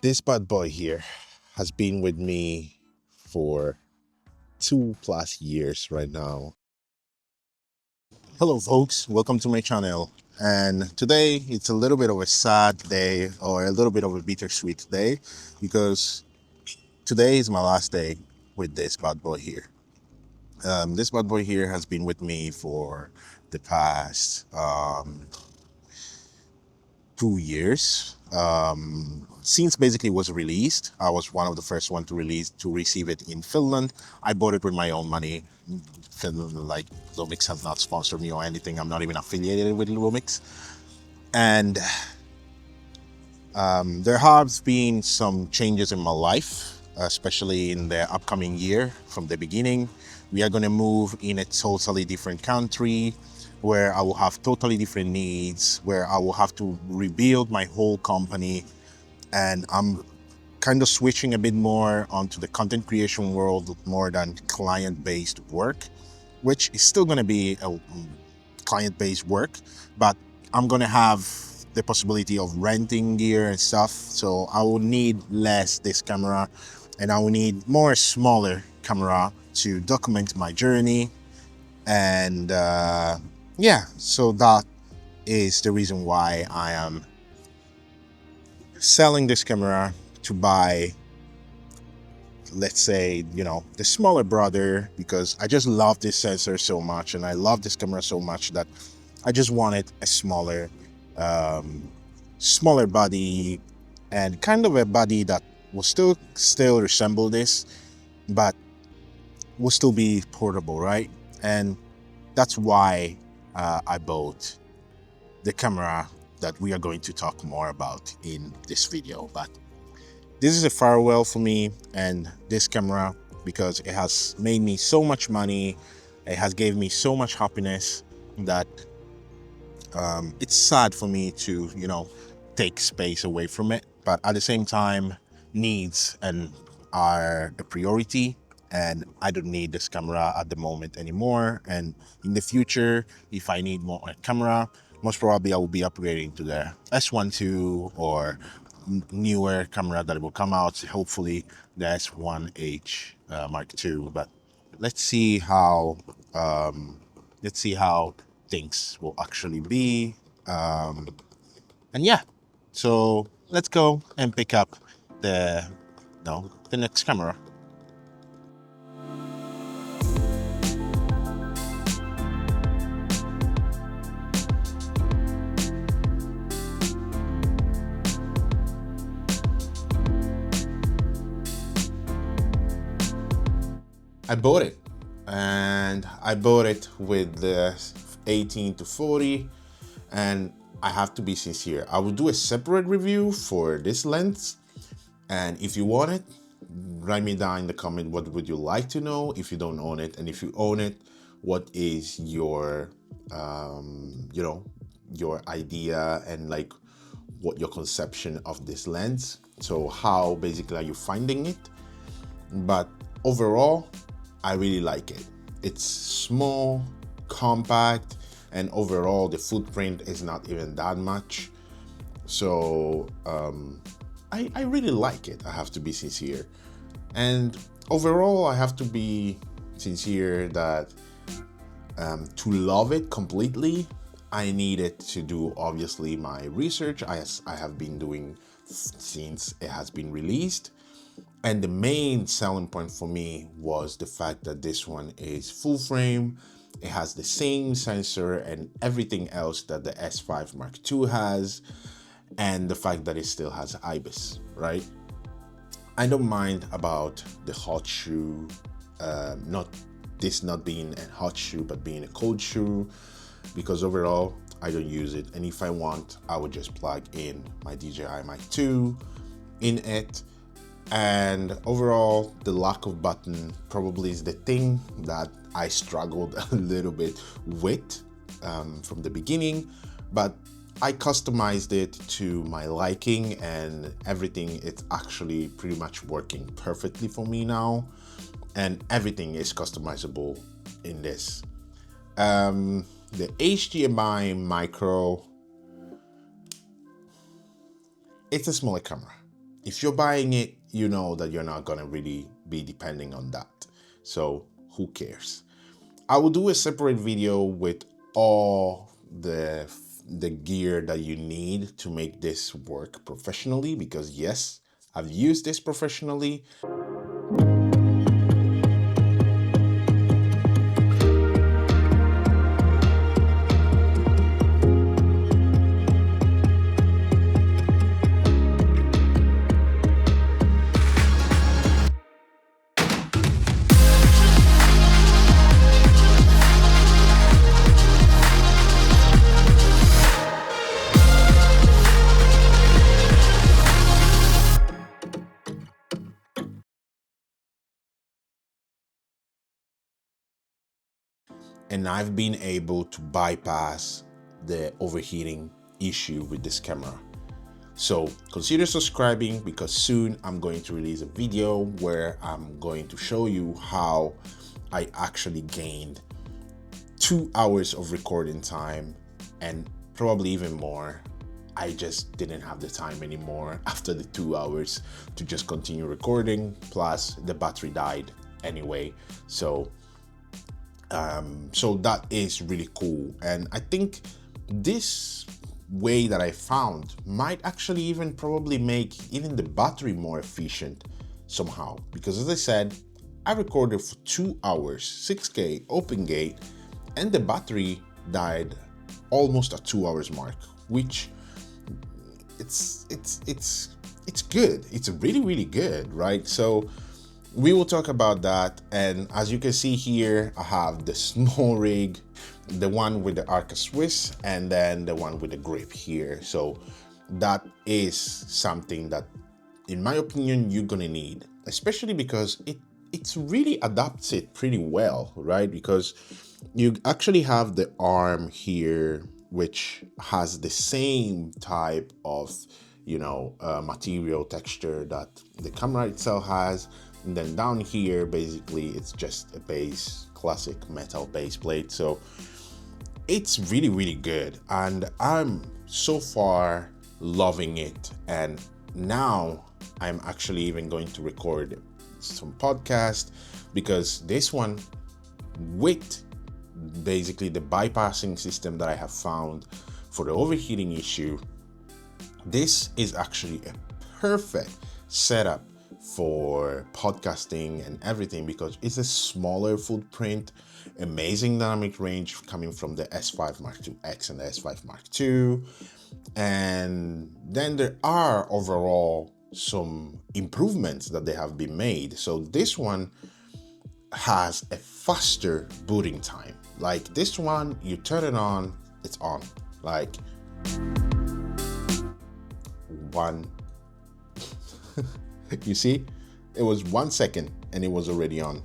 This bad boy here has been with me for 2+ years right now. Hello folks, welcome to my channel. And today it's a little bit of a sad day, or a little bit of a bittersweet day, because today is my last day with this bad boy here. This bad boy here has been with me for the past 2 years. Since basically it was released, I was one of the first one to receive it in Finland. I bought it with my own money. Finland, like, Lumix has not sponsored me or anything. I'm not even affiliated with Lumix. And there have been some changes in my life, especially in the upcoming year. From the beginning, we are going to move in a totally different country where I will have totally different needs, where I will have to rebuild my whole company. And I'm kind of switching a bit more onto the content creation world more than client-based work, which is still going to be a client-based work, but I'm going to have the possibility of renting gear and stuff. So I will need less this camera, and I will need more smaller camera to document my journey. And yeah, so that is the reason why I am selling this camera to buy, let's say, the smaller brother, because I just love this sensor so much and I love this camera so much that I just wanted a smaller body, and kind of a body that will still resemble this, but will still be portable, right? And that's why I bought the camera that we are going to talk more about in this video. But this is a farewell for me and this camera, because it has made me so much money. It has gave me so much happiness that it's sad for me to, take space away from it. But at the same time, needs and are a priority, and I don't need this camera at the moment anymore. And in the future, if I need more camera, most probably I will be upgrading to the S1II or newer camera that will come out, hopefully the S1H Mark II. But let's see how things will actually be. And yeah, so let's go and pick up the the next camera. I bought it, and I bought it with the 18 to 40, and I have to be sincere, I will do a separate review for this lens. And if you want it, write me down in the comment what would you like to know if you don't own it, and if you own it, what is your your idea, and like what your conception of this lens. So how basically are you finding it? But overall, I really like it. It's small, compact, and overall the footprint is not even that much. So I really like it, I have to be sincere. And overall, I have to be sincere that to love it completely, I needed to do obviously my research, as I have been doing since it has been released. And the main selling point for me was the fact that this one is full frame. It has the same sensor and everything else that the S5 Mark II has, and the fact that it still has IBIS, right? I don't mind about the hot shoe, not being a hot shoe, but being a cold shoe, because overall I don't use it. And if I want, I would just plug in my DJI Mic 2 in it. And overall, the lack of button probably is the thing that I struggled a little bit with from the beginning, but I customized it to my liking, and everything is actually pretty much working perfectly for me now, and everything is customizable in this. The HDMI micro, it's a smaller camera. if you're buying it, you know that you're not gonna really be depending on that. So who cares? I will do a separate video with all the gear that you need to make this work professionally, because yes, I've used this professionally. And I've been able to bypass the overheating issue with this camera. So consider subscribing, because soon I'm going to release a video where I'm going to show you how I actually gained 2 hours of recording time, and probably even more. I just didn't have the time anymore after the 2 hours to just continue recording, plus the battery died anyway. So that is really cool. And I think this way that I found might actually even probably make even the battery more efficient somehow, because as I said, I recorded for 2 hours, 6K open gate, and the battery died almost at 2 hours mark, which it's good. It's really good, right? So we will talk about that. And as you can see here, I have the small rig, the one with the Arca Swiss, and then the one with the grip here. So that is something that, in my opinion, you're gonna need, especially because it's really adapts it pretty well, right? Because you actually have the arm here, which has the same type of, material texture that the camera itself has. And then down here, basically, it's just a base, classic metal base plate. So it's really good. And I'm so far loving it. And now I'm actually even going to record some podcast, because this one, with basically the bypassing system that I have found for the overheating issue, this is actually a perfect setup for podcasting and everything, because it's a smaller footprint, amazing dynamic range coming from the S5IIX and the S5II. And then there are overall some improvements that they have been made. So this one has a faster booting time. Like this one, you turn it on, it's on. Like one you see, it was 1 second and it was already on.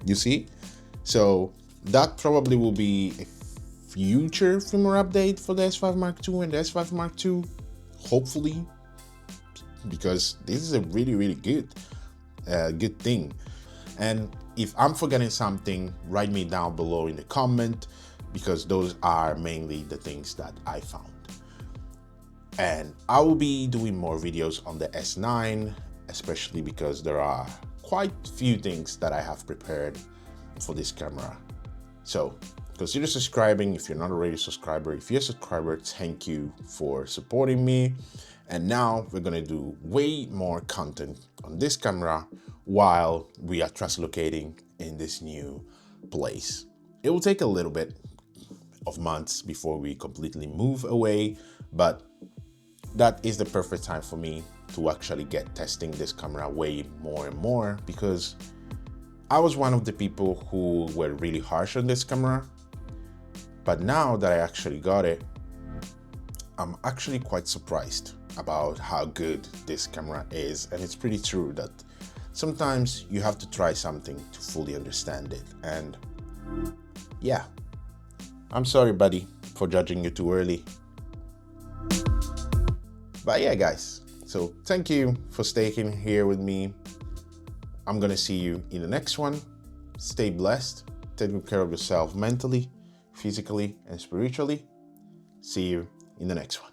You see? So that probably will be a future firmware update for the S5II and the S5II, hopefully, because this is a really good thing. And if I'm forgetting something, write me down below in the comment, because those are mainly the things that I found. And I will be doing more videos on the S9, especially because there are quite a few things that I have prepared for this camera. So consider subscribing if you're not already a subscriber. If you're a subscriber, thank you for supporting me. And now we're gonna do way more content on this camera while we are translocating in this new place. It will take a little bit of months before we completely move away, but that is the perfect time for me to actually get testing this camera way more and more, because I was one of the people who were really harsh on this camera. But now that I actually got it, I'm actually quite surprised about how good this camera is. And it's pretty true that sometimes you have to try something to fully understand it. And yeah, I'm sorry, buddy, for judging you too early. But yeah, guys, so thank you for staying here with me. I'm gonna see you in the next one. Stay blessed, take good care of yourself mentally, physically, and spiritually. See you in the next one.